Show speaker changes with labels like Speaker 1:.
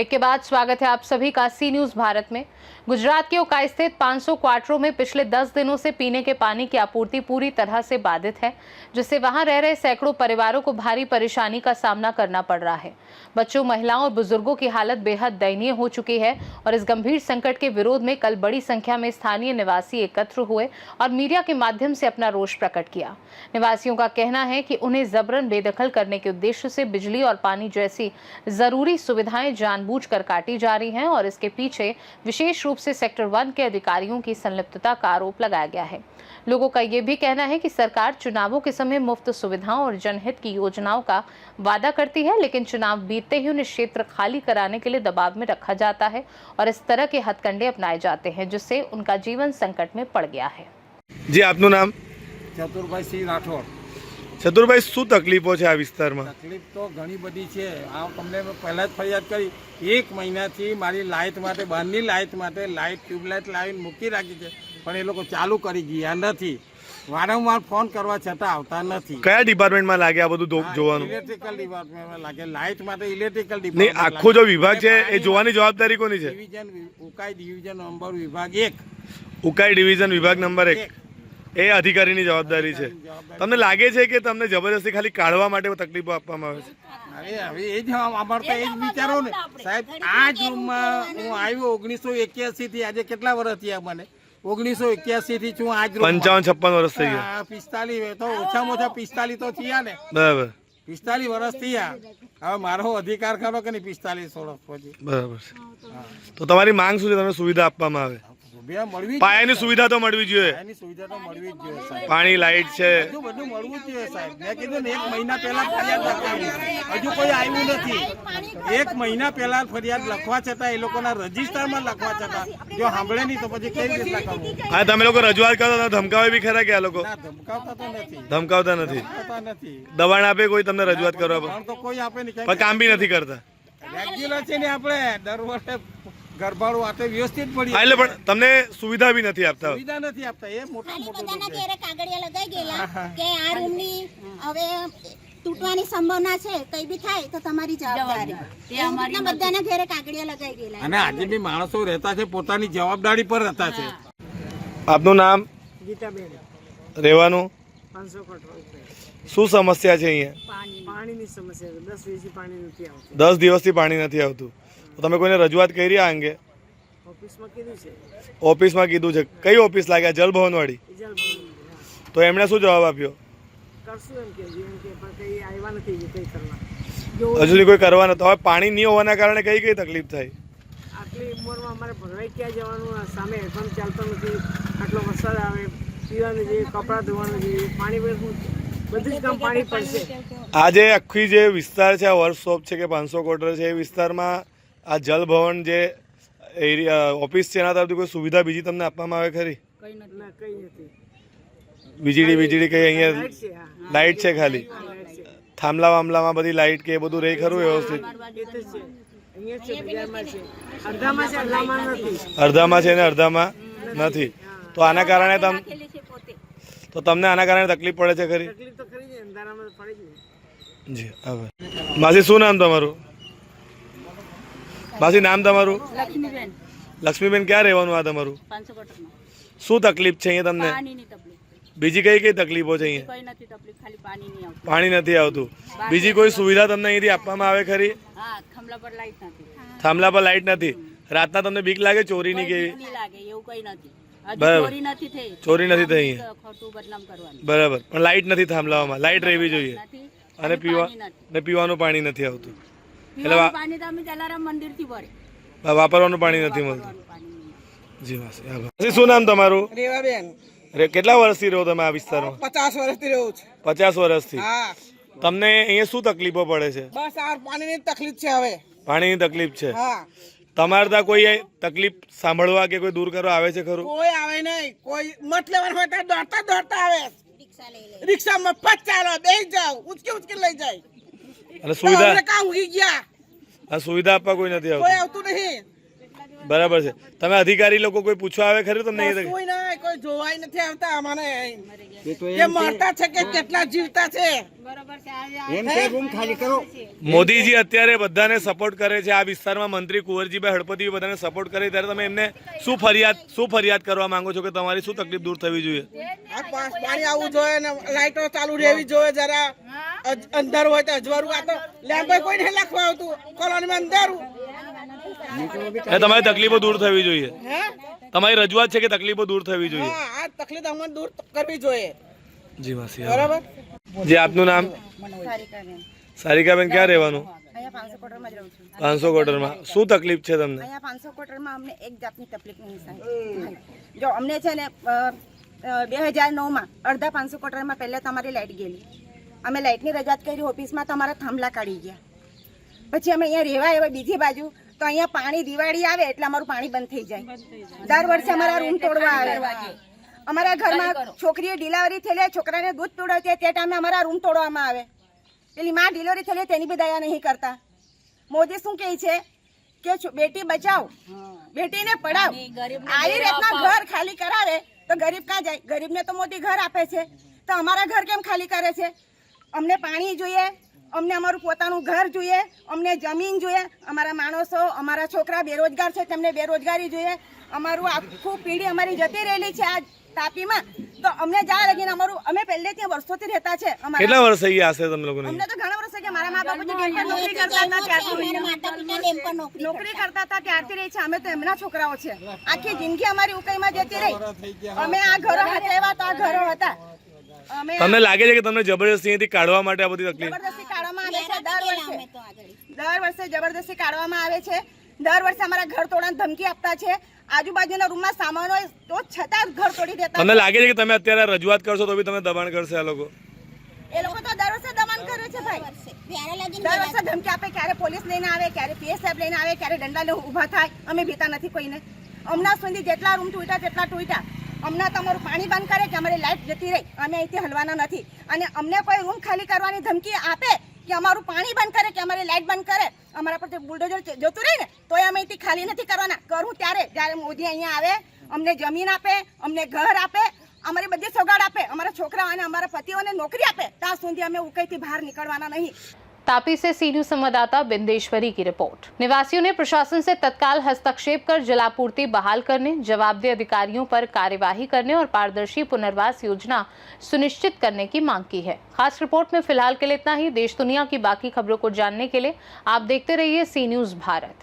Speaker 1: Break के बाद स्वागत है आप सभी का सी न्यूज भारत में। गुजरात के उकाई स्थित 500 क्वार्टरों में पिछले 10 दिनों से पीने के पानी की आपूर्ति पूरी तरह से बाधित है, जिससे वहां रह रहे सैकड़ों परिवारों को भारी परेशानी का सामना करना पड़ रहा है। बच्चों, महिलाओं और बुजुर्गों की हालत बेहद दयनीय हो चुकी है और इस गंभीर संकट के विरोध में कल बड़ी संख्या में स्थानीय निवासी एकत्र हुए और मीडिया के माध्यम से अपना रोष प्रकट किया। निवासियों का कहना है कि उन्हें जबरन बेदखल करने के उद्देश्य से बिजली और पानी जैसी जरूरी सुविधाएं जानबूझकर काटी जा रही हैं और इसके पीछे विशेष रूप से सेक्टर 1 के अधिकारियों की संलिप्तता का आरोप लगाया गया है। लोगों का ये भी कहना है कि सरकार चुनावों के समय मुफ्त सुविधाओं और जनहित की योजनाओं का वादा करती है, लेकिन चुनाव बीतते ही उन्हें क्षेत्र खाली कराने के लिए दबाव में रखा जाता है और इस तरह के हथकंडे अपनाए जाते हैं, जिससे उनका जीवन संकट में पड़ गया है।
Speaker 2: जी, आपनु नाम?
Speaker 3: चतुरभाई सिंह राठौड़।
Speaker 2: चतुरभाई, શું તકલીફો છે આ વિસ્તારમાં?
Speaker 3: તકલીફ તો ઘણી બધી છે। આ તમને પહેલાં જ ફરિયાદ કરી, 1 મહિનાથી મારી લાઇટ માટે, બહારની લાઇટ માટે લાઇટ ટ્યુબલાઇટ લાવીને મૂકી રાખી છે, પણ એ લોકો ચાલુ કરી ગયા નથી। વારંવાર ફોન કરવા છતાં આવતા નથી।
Speaker 2: કયા ડિપાર્ટમેન્ટમાં લાગે આ બધું જોવાનું?
Speaker 3: ઇલેક્ટ્રિકલ ડિપાર્ટમેન્ટમાં લાગે, લાઇટ માટે ઇલેક્ટ્રિકલ
Speaker 2: નહીં,
Speaker 3: ડિપાર્ટમેન્ટ।
Speaker 2: આખો જો વિભાગ છે એ જોવાની જવાબદારી કોની છે?
Speaker 3: ડિવિઝન ઉકાઈ ડિવિઝન નંબર વિભાગ 1,
Speaker 2: ઉકાઈ ડિવિઝન વિભાગ નંબર 1 એ અધિકારીની જવાબદારી છે। તમને લાગે છે કે તમને જબરદસ્તી ખાલી કાઢવા માટે તકલીફો આપવામાં આવે છે?
Speaker 3: અરે હવે એ જ અમારે તો એ જ વિચારો ને સાહેબ। આ જ રૂમમાં હું આવ્યો 1981 થી, આજે કેટલા વર્ષ થયા મને? 1981 થી છું આજ રૂમ
Speaker 2: 55-56 વર્ષ થઈ ગયા।
Speaker 3: 45 તો ઓછામાં ઓછા 45 તો થયા ને।
Speaker 2: બરાબર,
Speaker 3: 45 વર્ષ થયા। હવે મારો અધિકાર ખરો કે નહીં 45 વર્ષ પછી?
Speaker 2: બરાબર છે। તો તમારી માંગ શું છે? તમને સુવિધા આપવામાં આવે? પાયાની સુવિધા તો મળવી જોઈએ।
Speaker 3: એની સુવિધા તો મળવી જ જોઈએ સાહેબ।
Speaker 2: પાણી, લાઇટ છે,
Speaker 3: બધું મળવું જ જોઈએ સાહેબ। મેં કીધું ને 1 મહિના પહેલા ફરિયાદ લખાવી, હજુ કોઈ આવ્યું નથી। 1 મહિના પહેલા ફરિયાદ લખવા છતાં, એ લોકોના રજીસ્ટરમાં લખવા છતાં જો સાંભળે નહીં તો પછી કઈ રીતે લખાવું?
Speaker 2: હા, તમે લોકો રજૂઆત કરો તો ધમકાવે બી ખરા કે આ લોકો?
Speaker 3: ના, ધમકાવતા તો નથી।
Speaker 2: ધમકાવતા નથી?
Speaker 3: નથી।
Speaker 2: દબાણ આપે કોઈ તમને રજૂઆત કરવા પર?
Speaker 3: તો કોઈ આપે નહીં,
Speaker 2: પણ કામ બી નથી કરતા।
Speaker 3: રેગ્યુલર છે ને આપણે દર વર્ષે ગરબાડું આતે વ્યવસ્થિત પડી।
Speaker 2: એટલે પણ તમને સુવિધા બી નથી આપતા?
Speaker 3: સુવિધા નથી આપતા, એ મોટા
Speaker 4: બધાના ઘરે કાગળિયા લગાઈ ગયેલા કે આ રૂમની હવે તૂટવાની સંભાવના છે, કઈ બી થાય તો તમારી જવાબદારી। એ અમારી બધાના ઘરે કાગળિયા લગાઈ ગયેલા
Speaker 3: અને આજે બી માણસો રહેતા છે, પોતાની જવાબદારી પર રહેતા છે।
Speaker 2: આપનું નામ?
Speaker 5: ગીતાબેન।
Speaker 2: રહેવાનું?
Speaker 5: 500 ક્વાર્ટર।
Speaker 2: શું સમસ્યા છે અહીંયા?
Speaker 5: પાણીની સમસ્યા છે। 10 દિવસથી પાણી નથી આવતું।
Speaker 2: 10 દિવસથી પાણી નથી આવતું? તો તમે કોઈને રજૂઆત કરી આ અંગે?
Speaker 5: ઓફિસમાં કીધું છે।
Speaker 2: ઓફિસમાં કીધું છે? કઈ ઓફિસ લાગ્યા? જલભવન વાળી? તો એમણે શું જવાબ આપ્યો?
Speaker 5: કરશું એમ કે પણ કઈ આવ્યા નથી, કઈ કરવા
Speaker 2: હજુ કોઈ કરવા નથી। હવે પાણી નહીં હોવાના કારણે કઈ કઈ તકલીફ થાય?
Speaker 5: આટલી ઉંમરમાં અમારે ભરવાઈ ક્યાં જવાનું? સામે હેડપંપ ચાલતો નથી, આટલો વરસાદ આવે, પીવાનું જોઈએ, કપડાં ધોવાનું જોઈએ, પાણી બધું જ કામ પાણી પડશે।
Speaker 2: આ જે આખી જે વિસ્તાર છે, આ વર્કશોપ છે કે 500 ક્વાર્ટર છે, એ વિસ્તારમાં આ જલભવન જે એરિયા ઓફિસ છે એના તરફથી કોઈ સુવિધા બીજી તમને આપવામાં આવે ખરી?
Speaker 5: કઈ નથી।
Speaker 2: વીજળી કઈ અહીંયા લાઇટ છે ખાલી? થાંભલા વામલામાં બધી લાઇટ કે એ બધું રહી ખરું વ્યવસ્થિત? અડધામાં છે ને અડધામાં નથી? તો આના કારણે તમને આના કારણે તકલીફ પડે છે ખરી? જી, આભાર। માસી, શું નામ તમારું? માસી, નામ તમારું?
Speaker 6: લક્ષ્મીબેન।
Speaker 2: લક્ષ્મીબેન, ક્યાં રહેવાનું આ તમારું?
Speaker 6: 500 ક્વાર્ટરમાં।
Speaker 2: શું તકલીફ છે અહીંયા તમને?
Speaker 6: પાણીની તકલીફ।
Speaker 2: બીજી કઈ કઈ તકલીફો છે અહીંયા?
Speaker 6: કોઈ નથી તકલીફ, ખાલી પાણી નહીં આવતું।
Speaker 2: પાણી નથી આવતું? બીજી કોઈ સુવિધા તમને અહીંથી આપવામાં આવે ખરી?
Speaker 6: હા, થાંભલા પર લાઈટ નથી।
Speaker 2: થાંભલા પર લાઇટ નથી? રાતના તમને બીક લાગે ચોરીની કે?
Speaker 6: નહીં લાગે, એવું કઈ નથી।
Speaker 2: બરાબર,
Speaker 6: ચોરી નથી થઈ।
Speaker 2: ચોરી નથી થઈ અહીંયા?
Speaker 6: ખોટું બદનામ કરવાનું
Speaker 2: બરાબર, પણ લાઇટ નથી થાંભલામાં? લાઇટ રહેવી જોઈએ।
Speaker 6: નથી
Speaker 2: અને પીવાનું પાણી નથી આવતું? એટલે
Speaker 6: પાણી તો અમે જલારામ મંદિર થી ભરે,
Speaker 2: વાપરવાનું પાણી નથી મળતું? જી માસી, આભાર। શું નામ તમારું?
Speaker 5: રેવાબેન।
Speaker 2: કેટલા વર્ષથી રહો તમે આ વિસ્તારમાં?
Speaker 5: 50 વર્ષથી રહું છું।
Speaker 2: 50 વર્ષથી?
Speaker 5: હા।
Speaker 2: તમને અહીંયા શું તકલીફો પડે છે?
Speaker 5: બસ આ પાણીની તકલીફ છે। હવે
Speaker 2: પાણીની તકલીફ છે?
Speaker 5: હા।
Speaker 2: તમારે ત્યાં કોઈ તકલીફ સાંભળવા કે કોઈ દૂર કરવા આવે છે ખરું?
Speaker 5: કોઈ આવે નહીં। કોઈ મત લેવાનું હોય તો દોડતા આવે, રિક્ષામાં ફટ ચાલો, બેસી જાવ, ઉચકી લઈ જાય।
Speaker 2: અને સુવિધા
Speaker 5: કામ ઉગી ગયા,
Speaker 2: સુવિધા આપવા કોઈ નથી
Speaker 5: કોઈ
Speaker 2: આવતું?
Speaker 5: આવતું નહીં।
Speaker 2: બરાબર છે. તમે અધિકારી લોકો કોઈ પૂછવા આવે ખરું તમને એ
Speaker 7: કોઈ ના કોઈ જોવાય નથી આવતા અમારે
Speaker 3: એ તો
Speaker 7: કે મરતા છે કે કેટલા જીવતા છે.
Speaker 3: એમ કે રૂમ ખાલી કરો.
Speaker 2: મોદીજી અત્યારે બધાને સપોર્ટ કરે છે. આ વિસ્તારમાં મંત્રી કુંવરજીભાઈ હળપતિ બધાને સપોર્ટ કરે ત્યારે તમે એમને શું ફરિયાદ કરવા માંગો છો કે તમારી શું તકલીફ દૂર થવી જોઈએ?
Speaker 7: આ પાણી આવવું જોઈએ ને લાઈટો ચાલુ રહેવી જોઈએ. જરા અંધાર હોય તો અજવાળું. આ તો લેમ્પ કોઈ નહીં લખવા આવતું કોલોનીમાં અંધારું.
Speaker 2: એ તમારી તકલીફો દૂર થવી જોઈએ.
Speaker 7: હે
Speaker 2: તમારી રજૂઆત છે કે તકલીફો દૂર થવી જોઈએ.
Speaker 7: હા, આ તકલીફ અમને દૂર કરવી જોઈએ.
Speaker 2: જી માસી.
Speaker 7: બરાબર.
Speaker 2: જે આપનું નામ? સારિકાબેન. ક્યાં રહેવાનું?
Speaker 4: અહીંયા 500 ક્વાર્ટરમાં જ રહું છું.
Speaker 2: 500 ક્વાર્ટરમાં. શું તકલીફ છે તમને?
Speaker 4: અહીંયા 500 ક્વાર્ટરમાં અમને એક જાતની તકલીફ નહીં થાય. જો અમને છે ને 2009માં અડધા 500 ક્વાર્ટરમાં પહેલાં તમારી લાઇટ ગયેલી. અમે લાઇટની રજૂઆત કરી ઓફિસમાં, તમારા થાંભલા કાઢી ગયા. પછી અમે અહીંયા રહેવા આવ્યા બીજી બાજુ, તો અહીંયા પાણી દિવાળી આવે એટલે અમારું પાણી બંધ થઈ જાય. દર વર્ષે અમારા રૂમ તોડવા આવે. અમારા ઘરમાં છોકરીએ ડિલિવરી થયેલી, છોકરાને દૂધ પીવડાવતી તે ટાઈમે અમારા રૂમ તોડવામાં આવે. પેલી માં ડિલિવરી થયેલી તેની બી દયા નહીં કરતા. મોદી શું કહે છે કે બેટી બચાવ બેટીને પડાવ. આવી રીતના ઘર ખાલી કરાવે તો ગરીબ ક્યાં જાય? ગરીબને તો મોદી ઘર આપે છે, તો અમારા ઘર કેમ ખાલી કરે છે? અમને પાણી જોઈએ, અમને અમારું પોતાનું ઘર જોઈએ, અમને જમીન જોઈએ. અમારા માણસો, અમારા છોકરા બેરોજગાર છે, તેમને બેરોજગારી જોઈએ. અમારું આખું પેઢી અમારી જતી રહેલી છે આ તાપીમાં, તો અમને જ્યાં લગીને અમારું, અમે પહેલેથી વર્ષોથી રહેતા છે.
Speaker 2: કેટલા વર્ષ થઈ ગયા હશે તમને લોકોને?
Speaker 4: અમને તો ઘણા વર્ષ કે મારા મા બાપ નોકરી કરતા હતા ત્યારથી નોકરી કરતા હતા ત્યારથી રહી છે. અમે તો એમના છોકરાઓ છે. આખી જિંદગી અમારી ઉકાઈમાં જતી રહી. અમે આ ઘરો હચાવ્યા તો આ ઘરો હતા. અમે
Speaker 2: તમને લાગે છે કે તમને જબરદસ્તી અહીંથી કાઢવા માટે આ બધી તકલીફ?
Speaker 4: જબરદસ્તી કાઢવામાં આવે છે. દર વર્ષે જબરદસ્તી કાઢવામાં આવે છે. દર વર્ષે અમારા ઘર તોડવાની ધમકી આપતા છે. આજુબાજુના રૂમમાં સામાન હોય તો છતાં ઘર તોડી દેતા.
Speaker 2: તમને લાગે છે કે તમે અત્યારે રજૂઆત કરશો તો બી તમે દબાણ કરશે આ લોકો?
Speaker 4: એ લોકો તો દર વર્ષે દબાણ કરે છે ભાઈ. દર વર્ષે ધમકી આપે. ક્યારે પોલીસ લઈને આવે, ક્યારે પીએસ સાહેબ લઈને આવે, ક્યારે દંડા લઈને ઊભા થાય. અમે ભીતા નથી કોઈને. હમણાં સુધી જેટલા રૂમ તૂટ્યા તેટલા તૂટ્યા. હમણાં તમારું પાણી બંધ કરે કે અમારી લાઈટ જતી રહી, અમે અહીંથી હલવાના નથી. અને અમને કોઈ રૂમ ખાલી કરવાની ધમકી આપે કે અમારું પાણી બંધ કરે કે અમારી લાઈટ બંધ કરે, અમારા પર બુલડોઝર જતું રહે ને તોય અમે અહીંથી ખાલી નથી કરવાના. કરું ત્યારે જ્યારે મોદી અહીંયા આવે, અમને જમીન આપે, અમને ઘર આપે, અમારી બધી સગાડ આપે, અમારા છોકરા અને અમારા પતિઓને નौकरी આપે, ત્યાં સુધી અમે ઉકઈથી બહાર निकलवाना नहीं.
Speaker 1: तापी से सी न्यूज संवाददाता बिंदेश्वरी की रिपोर्ट। निवासियों ने प्रशासन से तत्काल हस्तक्षेप कर जलापूर्ति बहाल करने, जवाबदेह अधिकारियों पर कार्यवाही करने और पारदर्शी पुनर्वास योजना सुनिश्चित करने की मांग की है। खास रिपोर्ट में फिलहाल के लिए इतना ही। देश दुनिया की बाकी खबरों को जानने के लिए आप देखते रहिए सी न्यूज भारत।